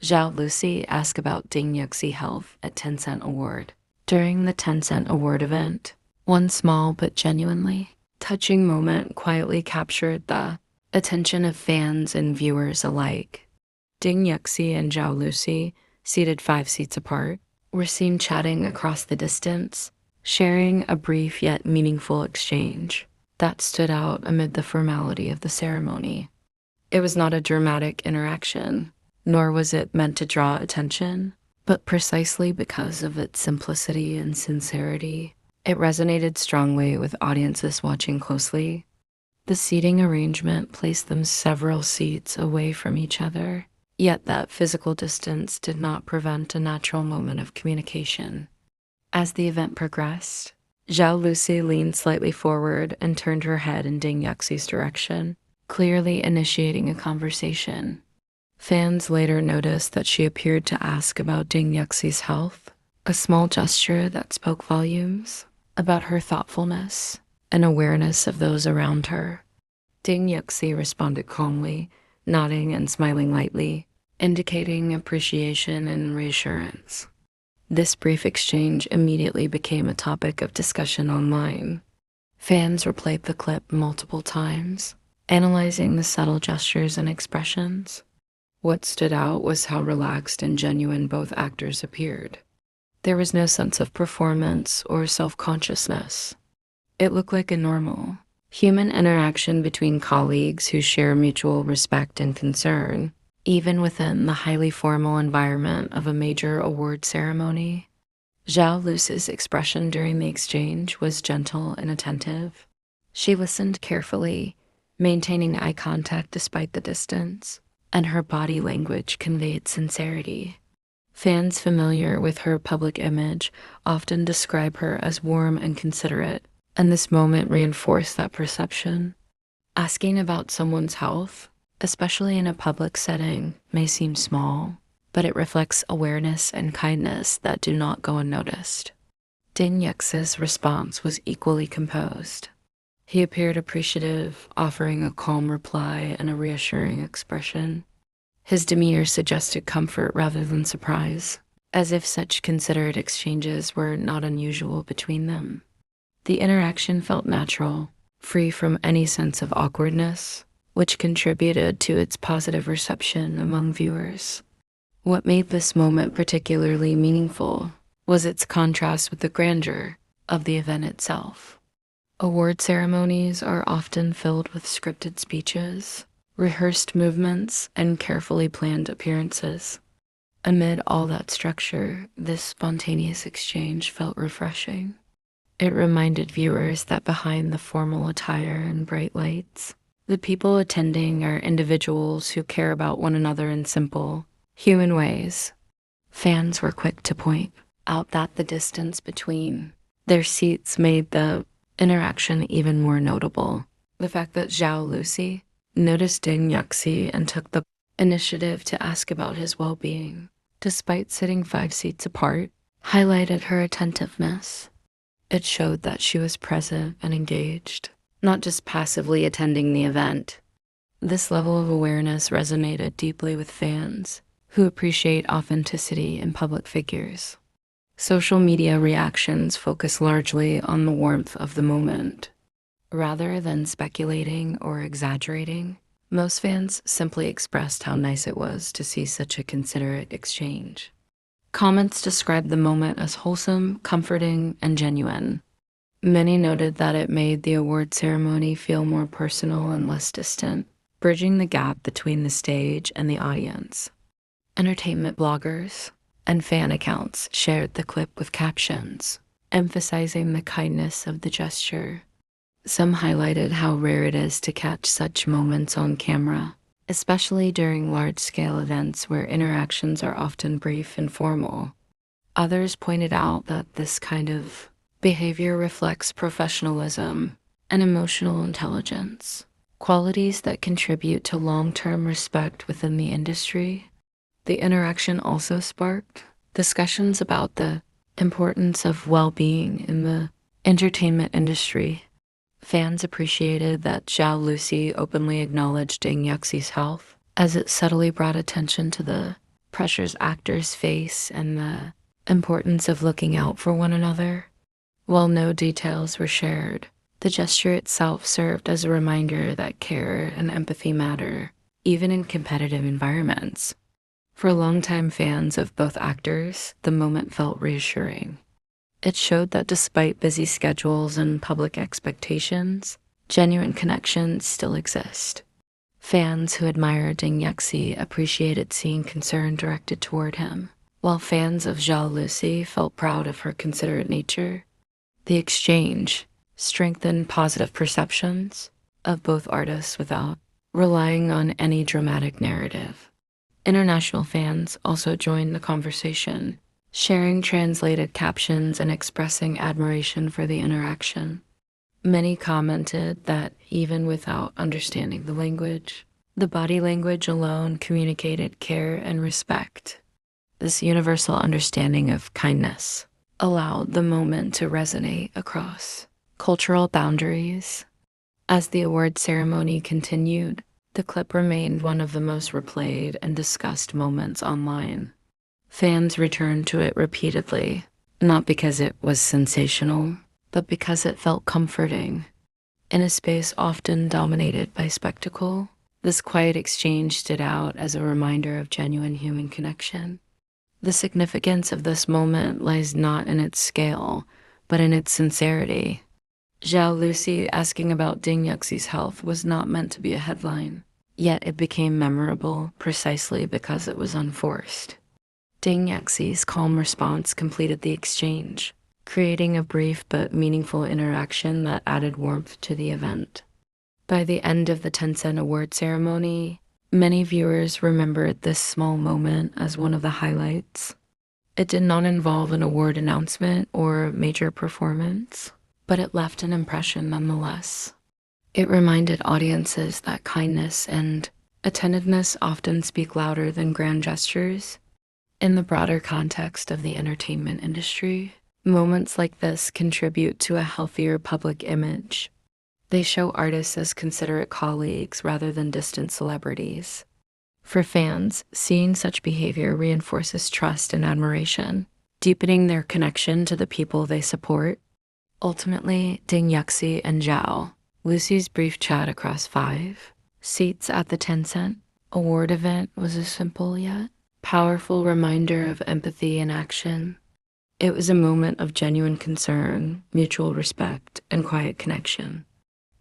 Zhao Lusi Ask About Ding Yuxi Health at Tencent Award. During the Tencent Award event, one small but genuinely touching moment quietly captured the attention of fans and viewers alike. Ding Yuxi and Zhao Lusi, seated 5 seats apart, were seen chatting across the distance, sharing a brief yet meaningful exchange that stood out amid the formality of the ceremony. It was not a dramatic interaction, nor was it meant to draw attention, but precisely because of its simplicity and sincerity, it resonated strongly with audiences watching closely. The seating arrangement placed them several seats away from each other, yet that physical distance did not prevent a natural moment of communication. As the event progressed, Zhao Lusi leaned slightly forward and turned her head in Ding Yuxi's direction, clearly initiating a conversation. Fans later noticed that she appeared to ask about Ding Yuxi's health, a small gesture that spoke volumes about her thoughtfulness and awareness of those around her. Ding Yuxi responded calmly, nodding and smiling lightly, indicating appreciation and reassurance. This brief exchange immediately became a topic of discussion online. Fans replayed the clip multiple times, analyzing the subtle gestures and expressions. What stood out was how relaxed and genuine both actors appeared. There was no sense of performance or self-consciousness. It looked like a normal, human interaction between colleagues who share mutual respect and concern, even within the highly formal environment of a major award ceremony. Zhao Lusi's expression during the exchange was gentle and attentive. She listened carefully, maintaining eye contact despite the distance, and her body language conveyed sincerity. Fans familiar with her public image often describe her as warm and considerate, and this moment reinforced that perception. Asking about someone's health, especially in a public setting, may seem small, but it reflects awareness and kindness that do not go unnoticed. Ding Yuxi's response was equally composed. He appeared appreciative, offering a calm reply and a reassuring expression. His demeanor suggested comfort rather than surprise, as if such considerate exchanges were not unusual between them. The interaction felt natural, free from any sense of awkwardness, which contributed to its positive reception among viewers. What made this moment particularly meaningful was its contrast with the grandeur of the event itself. Award ceremonies are often filled with scripted speeches, rehearsed movements, and carefully planned appearances. Amid all that structure, this spontaneous exchange felt refreshing. It reminded viewers that behind the formal attire and bright lights, the people attending are individuals who care about one another in simple, human ways. Fans were quick to point out that the distance between their seats made the interaction even more notable. The fact that Zhao Lusi noticed Ding Yuxi and took the initiative to ask about his well-being, despite sitting 5 seats apart, highlighted her attentiveness. It showed that she was present and engaged, not just passively attending the event. This level of awareness resonated deeply with fans who appreciate authenticity in public figures. Social media reactions focus largely on the warmth of the moment. Rather than speculating or exaggerating, most fans simply expressed how nice it was to see such a considerate exchange. Comments described the moment as wholesome, comforting, and genuine. Many noted that it made the award ceremony feel more personal and less distant, bridging the gap between the stage and the audience. Entertainment bloggers and fan accounts shared the clip with captions, emphasizing the kindness of the gesture. Some highlighted how rare it is to catch such moments on camera, especially during large-scale events where interactions are often brief and formal. Others pointed out that this kind of behavior reflects professionalism and emotional intelligence, qualities that contribute to long-term respect within the industry. The interaction also sparked discussions about the importance of well-being in the entertainment industry. Fans appreciated that Zhao Lusi openly acknowledged Ding Yuxi's health, as it subtly brought attention to the pressures actors face and the importance of looking out for one another. While no details were shared, the gesture itself served as a reminder that care and empathy matter, even in competitive environments. For longtime fans of both actors, the moment felt reassuring. It showed that despite busy schedules and public expectations, genuine connections still exist. Fans who admire Ding Yuxi appreciated seeing concern directed toward him, while fans of Zhao Lusi felt proud of her considerate nature. The exchange strengthened positive perceptions of both artists without relying on any dramatic narrative. International fans also joined the conversation, sharing translated captions and expressing admiration for the interaction. Many commented that even without understanding the language, the body language alone communicated care and respect. This universal understanding of kindness allowed the moment to resonate across cultural boundaries. As the award ceremony continued, the clip remained one of the most replayed and discussed moments online. Fans returned to it repeatedly, not because it was sensational, but because it felt comforting. In a space often dominated by spectacle, this quiet exchange stood out as a reminder of genuine human connection. The significance of this moment lies not in its scale, but in its sincerity. Zhao Lusi asking about Ding Yuxi's health was not meant to be a headline, yet it became memorable precisely because it was unforced. Ding Yuxi's calm response completed the exchange, creating a brief but meaningful interaction that added warmth to the event. By the end of the Tencent award ceremony, many viewers remembered this small moment as one of the highlights. It did not involve an award announcement or major performance, but it left an impression nonetheless. It reminded audiences that kindness and attentiveness often speak louder than grand gestures. In the broader context of the entertainment industry, moments like this contribute to a healthier public image. They show artists as considerate colleagues rather than distant celebrities. For fans, seeing such behavior reinforces trust and admiration, deepening their connection to the people they support. Ultimately, Ding Yuxi and Zhao Lusi's brief chat across 5 seats at the Tencent award event was a simple yet powerful reminder of empathy in action. It was a moment of genuine concern, mutual respect, and quiet connection.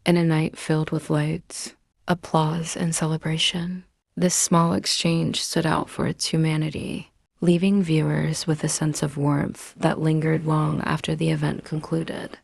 In a night filled with lights, applause, and celebration, this small exchange stood out for its humanity, leaving viewers with a sense of warmth that lingered long after the event concluded.